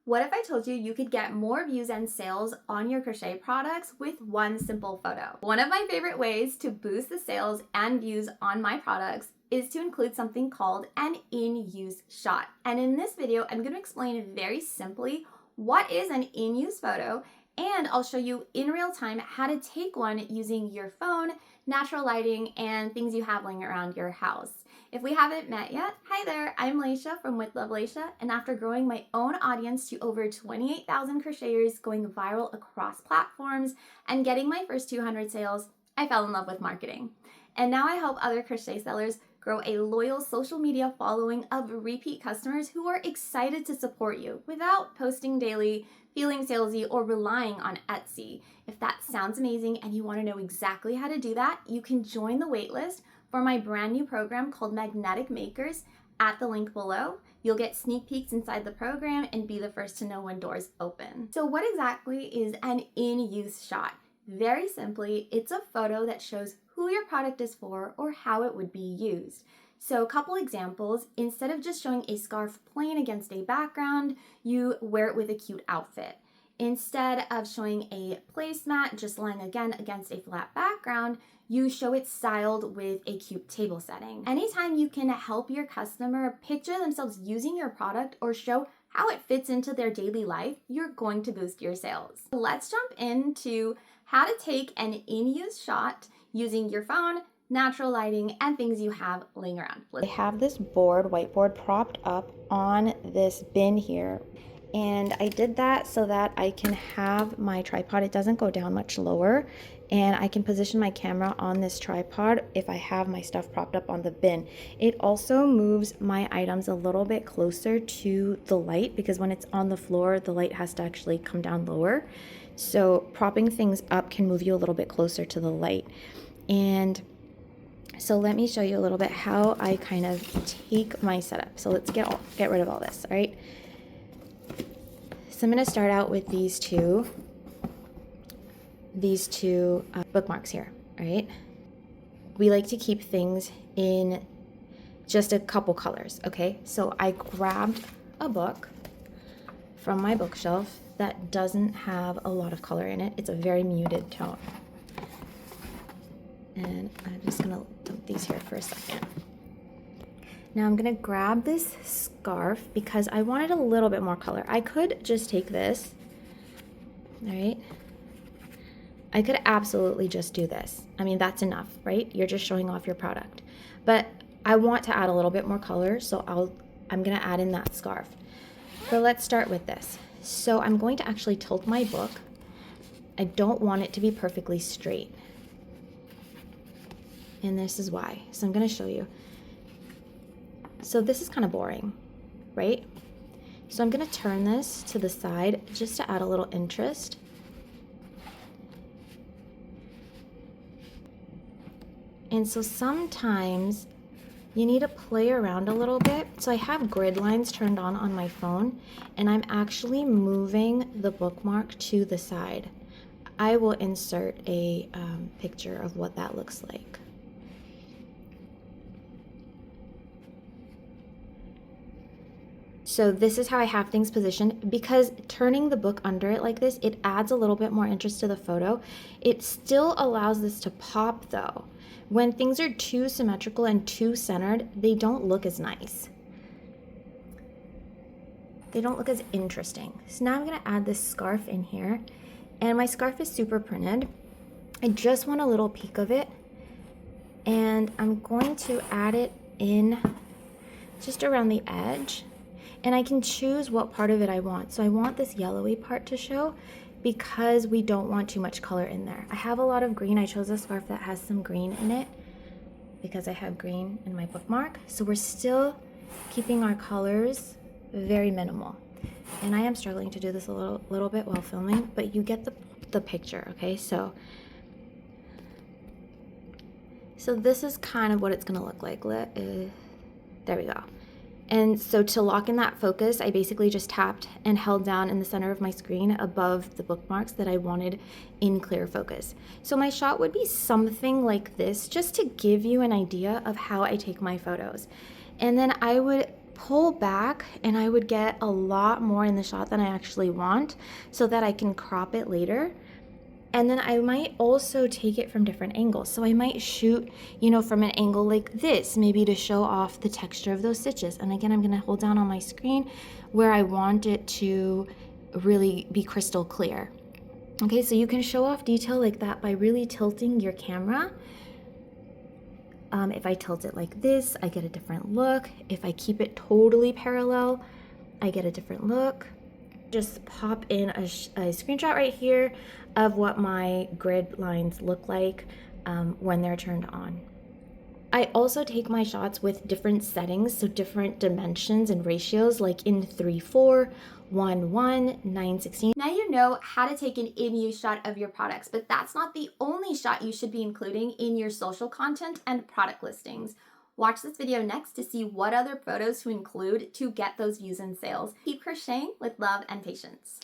What if I told you you could get more views and sales on your crochet products with one simple photo? One of my favorite ways to boost the sales and views on my products is to include something called an in-use shot. And in this video, I'm going to explain very simply what is an in-use photo, and I'll show you in real time how to take one using your phone, natural lighting, and things you have laying around your house. If we haven't met yet, hi there, I'm Laisha from With Love Laisha, and after growing my own audience to over 28,000 crocheters, going viral across platforms, and getting my first 200 sales, I fell in love with marketing. And now I help other crochet sellers grow a loyal social media following of repeat customers who are excited to support you without posting daily, feeling salesy, or relying on Etsy. If that sounds amazing and you want to know exactly how to do that, you can join the waitlist for my brand new program called Magnetic Makers at the link below. You'll get sneak peeks inside the program and be the first to know when doors open. So what exactly is an in-use shot? Very simply, it's a photo that shows who your product is for or how it would be used. So a couple examples: instead of just showing a scarf plain against a background, you wear it with a cute outfit. Instead of showing a placemat just lying again against a flat background, you show it styled with a cute table setting. Anytime you can help your customer picture themselves using your product or show how it fits into their daily life, you're going to boost your sales. Let's jump into how to take an in-use shot using your phone, natural lighting, and things you have laying around. I have this whiteboard propped up on this bin here, and I did that so that I can have my tripod. It doesn't go down much lower, and I can position my camera on this tripod if I have my stuff propped up on the bin. It also moves my items a little bit closer to the light, because when it's on the floor, the light has to actually come down lower. So propping things up can move you a little bit closer to the light. And so let me show you a little bit how I kind of take my setup. So let's get rid of all this, all right? So I'm going to start out with these two bookmarks here, all right? We like to keep things in just a couple colors, okay? So I grabbed a book from my bookshelf that doesn't have a lot of color in it. It's a very muted tone. And I'm just gonna dump these here for a second. Now I'm gonna grab this scarf because I wanted a little bit more color. I could just take this, all right? I could absolutely just do this. I mean, that's enough, right? You're just showing off your product. But I want to add a little bit more color, so I'm gonna add in that scarf. But let's start with this. So I'm going to actually tilt my book. I don't want it to be perfectly straight. And this is why. So I'm going to show you. So this is kind of boring, right? So I'm going to turn this to the side just to add a little interest. And so sometimes you need to play around a little bit. So I have grid lines turned on my phone, and I'm actually moving the bookmark to the side. I will insert a picture of what that looks like. So this is how I have things positioned, because turning the book under it like this, it adds a little bit more interest to the photo. It still allows this to pop though. When things are too symmetrical and too centered, they don't look as nice. They don't look as interesting. So now I'm gonna add this scarf in here, and my scarf is super printed. I just want a little peek of it, and I'm going to add it in just around the edge. And I can choose what part of it I want. So I want this yellowy part to show because we don't want too much color in there. I have a lot of green. I chose a scarf that has some green in it because I have green in my bookmark. So we're still keeping our colors very minimal. And I am struggling to do this a little bit while filming, but you get the picture, okay? So this is kind of what it's gonna look like. There we go. And so to lock in that focus, I basically just tapped and held down in the center of my screen above the bookmarks that I wanted in clear focus. So my shot would be something like this, just to give you an idea of how I take my photos. And then I would pull back and I would get a lot more in the shot than I actually want so that I can crop it later. And then I might also take it from different angles. So I might shoot, from an angle like this, maybe to show off the texture of those stitches. And again, I'm gonna hold down on my screen where I want it to really be crystal clear. Okay, so you can show off detail like that by really tilting your camera. If I tilt it like this, I get a different look. If I keep it totally parallel, I get a different look. Just pop in a screenshot right here of what my grid lines look like when they're turned on. I also take my shots with different settings, so different dimensions and ratios, like in 3:4, 1:1, 9:16. Now you know how to take an in-use shot of your products, but that's not the only shot you should be including in your social content and product listings. Watch this video next to see what other photos to include to get those views and sales. Keep crocheting with love and patience.